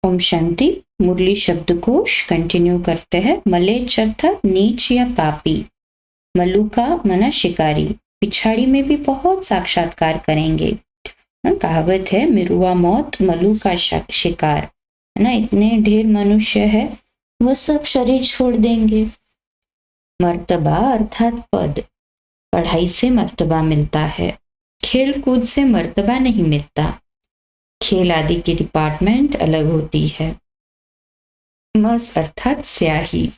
ओम शांति। मुरली शब्दकोश कंटिन्यू करते हैं। मलेच्छ अर्थात नीच या पापी। मलुका मना शिकारी, पिछाड़ी में भी बहुत साक्षात्कार करेंगे। कहावत है मिरुआ मौत मलू का शिकार, है ना। इतने ढेर मनुष्य है, वह सब शरीर छोड़ देंगे। मर्तबा अर्थात पद, पढ़ाई से मर्तबा मिलता है, खेल कूद से मर्तबा नहीं मिलता। खेल आदि की डिपार्टमेंट अलग होती है। मस अर्थात स्याही,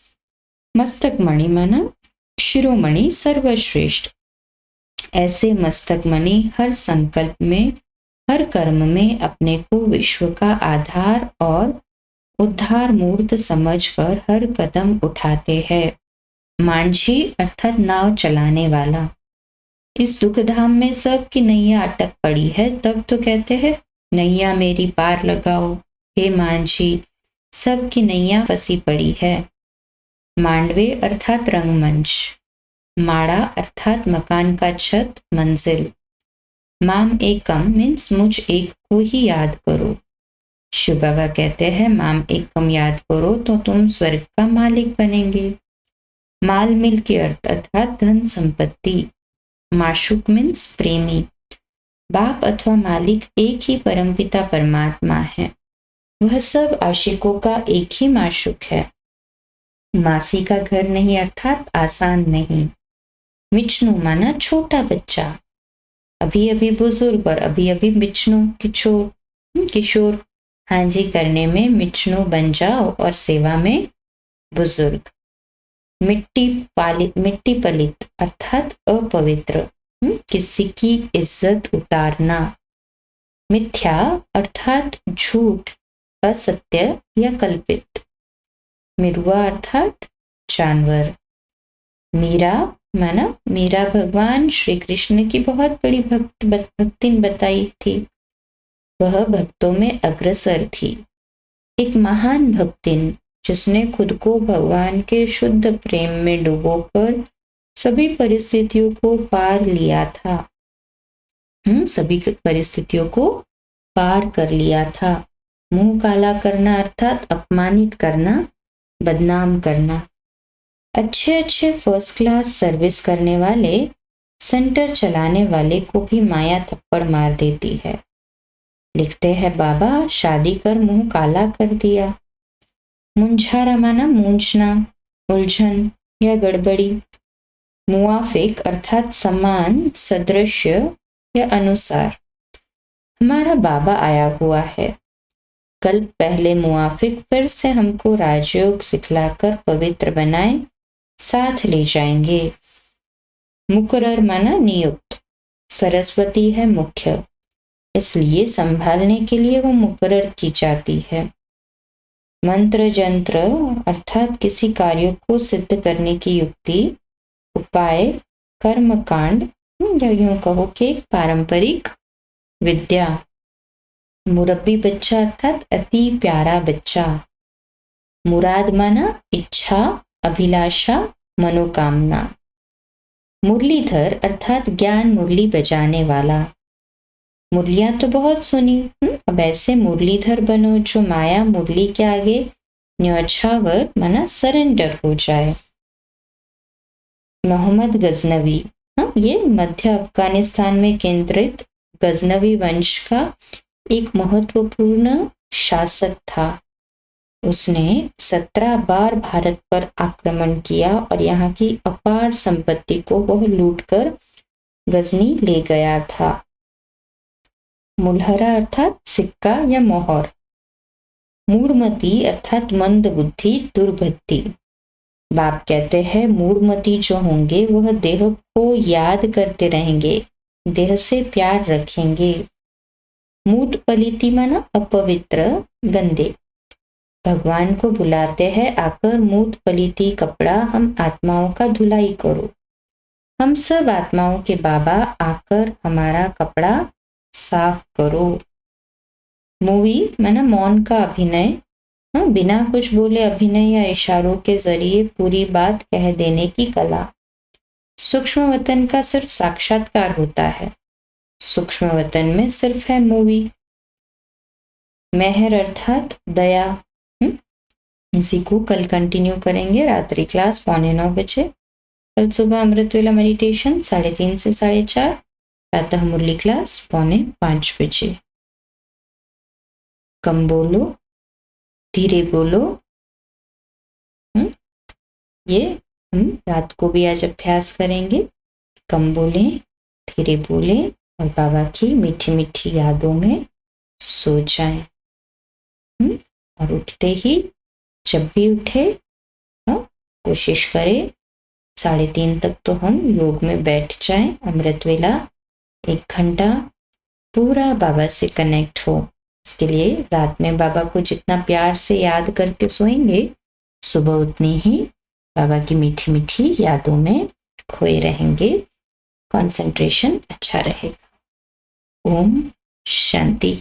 मस्तक मणि माना शिरोमणि सर्वश्रेष्ठ। ऐसे मस्तक मणि हर संकल्प में, हर कर्म में अपने को विश्व का आधार और उद्धार मूर्त समझकर हर कदम उठाते हैं। मांझी अर्थात नाव चलाने वाला। इस दुखधाम में सबकी नैया अटक पड़ी है, तब तो कहते हैं नैया मेरी पार लगाओ हे मांझी, सबकी नैया फंसी पड़ी है। मांडवे अर्थात रंगमंच। माड़ा अर्थात मकान का छत, मंजिल। माम एकम मीन्स मुझ एक को ही याद करो। शिव बाबा कहते हैं माम एकम याद करो तो तुम स्वर्ग का मालिक बनेंगे। माल मिल के अर्थ अर्थात धन संपत्ति। माशुक मीन्स प्रेमी। बाप अथवा मालिक एक ही परमपिता परमात्मा है, वह सब आशिकों का एक ही माशुक है। मासी का घर नहीं अर्थात आसान नहीं। मिचनू माना छोटा बच्चा, अभी अभी बुजुर्ग और अभी अभी मिचनू किशोर। हाजी करने में मिचनू बन जाओ और सेवा में बुजुर्ग। मिट्टी पलित अर्थात अपवित्र, किसी की इज्जत उतारना। मिथ्या अर्थात झूठ, असत्य या कल्पित। मिरुआ अर्थात जानवर। मीरा माना मीरा भगवान श्री कृष्ण की बहुत बड़ी भक्तिन बताई थी। वह भक्तों में अग्रसर थी, एक महान भक्तिन जिसने खुद को भगवान के शुद्ध प्रेम में डुबोकर सभी परिस्थितियों को पार लिया था। सभी परिस्थितियों को पार कर लिया था। मुंह काला करना अर्थात अपमानित करना, बदनाम करना। अच्छे फर्स्ट क्लास सर्विस करने वाले, सेंटर चलाने वाले को भी माया थप्पड़ मार देती है। लिखते हैं बाबा शादी कर मुंह काला कर दिया। मुंझारा माना मूंझना, उलझन या गड़बड़ी। मुआफिक अर्थात समान, सदृश्य या अनुसार। हमारा बाबा आया हुआ है, कल पहले मुआफिक फिर से हमको राजयोग सिखलाकर पवित्र बनाए साथ ले जाएंगे। मुकर्रर माना नियुक्त, सरस्वती है मुख्य, इसलिए संभालने के लिए वो मुकर्रर की जाती है। मंत्र जंत्र अर्थात किसी कार्य को सिद्ध करने की युक्ति, उपाय, कर्मकांड या यूं कहो कि पारंपरिक विद्या। मुरब्बी बच्चा अर्थात अति प्यारा बच्चा। मुराद माना इच्छा, अभिलाषा, मनोकामना। मुरलीधर अर्थात ज्ञान मुरली बजाने वाला। मुरलियां तो बहुत सुनी, अब ऐसे मुरलीधर बनो जो माया मुरली के आगे न्यौछावर माना सरेंडर हो जाए। मोहम्मद गजनवी, ये मध्य अफगानिस्तान में केंद्रित गजनवी वंश का एक महत्वपूर्ण शासक था। उसने 17 बार भारत पर आक्रमण किया और यहाँ की अपार संपत्ति को वह लूटकर गजनी ले गया था। मुलहरा अर्थात सिक्का या मोहर। मूढ़मती अर्थात मंद बुद्धि, दुर्बुद्धि। बाप कहते हैं मूढ़मती जो होंगे वह देह को याद करते रहेंगे, देह से प्यार रखेंगे। मूढ़ पलिति माना अपवित्र, गंदे। भगवान को बुलाते हैं आकर मूढ़ पलिति कपड़ा हम आत्माओं का धुलाई करो। हम सब आत्माओं के बाबा आकर हमारा कपड़ा साफ करो। मूवी माना मौन का अभिनय, बिना कुछ बोले अभिनय या इशारों के जरिए पूरी बात कह देने की कला। सूक्ष्म वतन का सिर्फ साक्षात्कार होता है, सूक्ष्म वतन में सिर्फ है मूवी। मेहर अर्थात दया। इसी को कल कंटिन्यू करेंगे। रात्रि क्लास 8:45 बजे। कल सुबह अमृत वेला मेडिटेशन 3:30 से 4:30। प्रातः मुरली क्लास 4:45 बजे। कम बोलो, धीरे बोलो। ये हम रात को भी आज अभ्यास करेंगे। कम बोले, धीरे बोले और बाबा की मीठी मीठी यादों में सो जाएं। और उठते ही जब भी उठे कोशिश करें 3:30 तक तो हम योग में बैठ जाएं। अमृत वेला 1 घंटा पूरा बाबा से कनेक्ट हो। इसके लिए रात में बाबा को जितना प्यार से याद करके सोएंगे, सुबह उतनी ही बाबा की मीठी मीठी यादों में खोए रहेंगे। कंसंट्रेशन अच्छा रहेगा। ओम शांति।